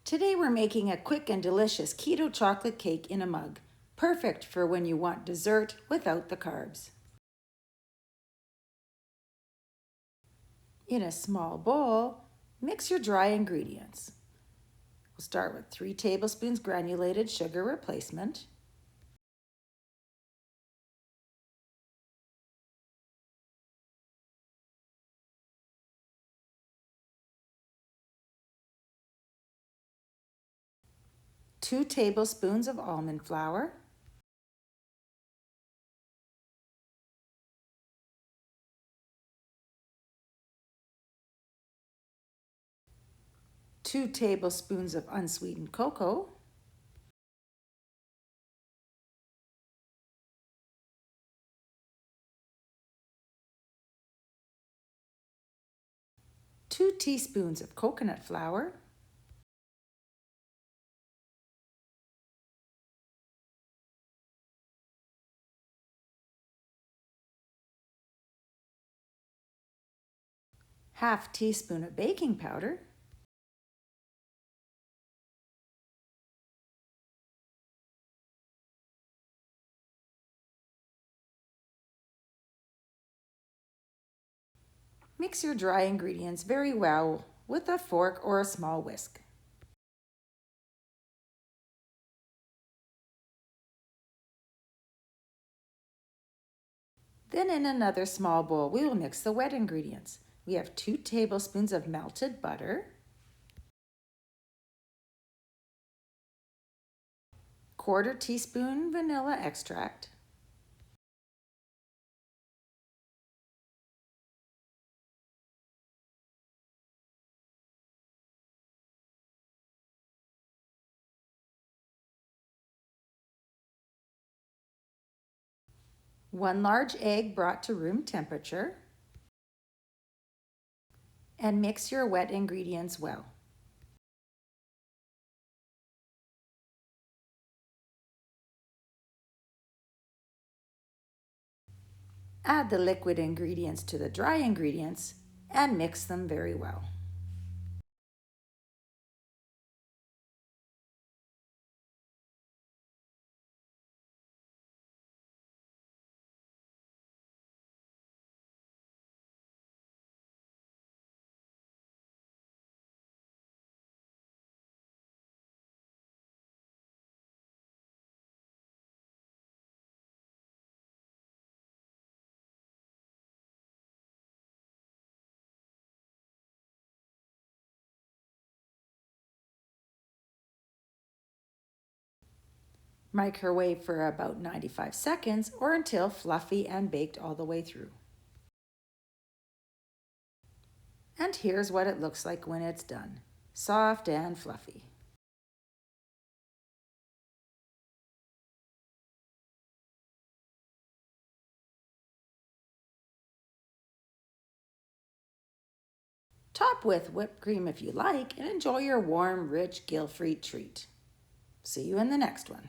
Today we're making a quick and delicious keto chocolate cake in a mug, perfect for when you want dessert without the carbs. In a small bowl, mix your dry ingredients. We'll start with 3 tablespoons granulated sugar replacement, 2 tablespoons of almond flour, 2 tablespoons of unsweetened cocoa, 2 teaspoons of coconut flour, 1/2 teaspoon of baking powder, 'Mix your dry ingredients very well with a fork or a small whisk. Then in another small bowl, we will mix the wet ingredients. We have 2 tablespoons of melted butter, 1/4 teaspoon vanilla extract, 1 large egg brought to room temperature, and mix your wet ingredients well. Add the liquid ingredients to the dry ingredients and mix them very well. Microwave for about 95 seconds or until fluffy and baked all the way through. And here's what it looks like when it's done. Soft and fluffy. Top with whipped cream if you like, and enjoy your warm, rich, guilt-free treat. See you in the next one.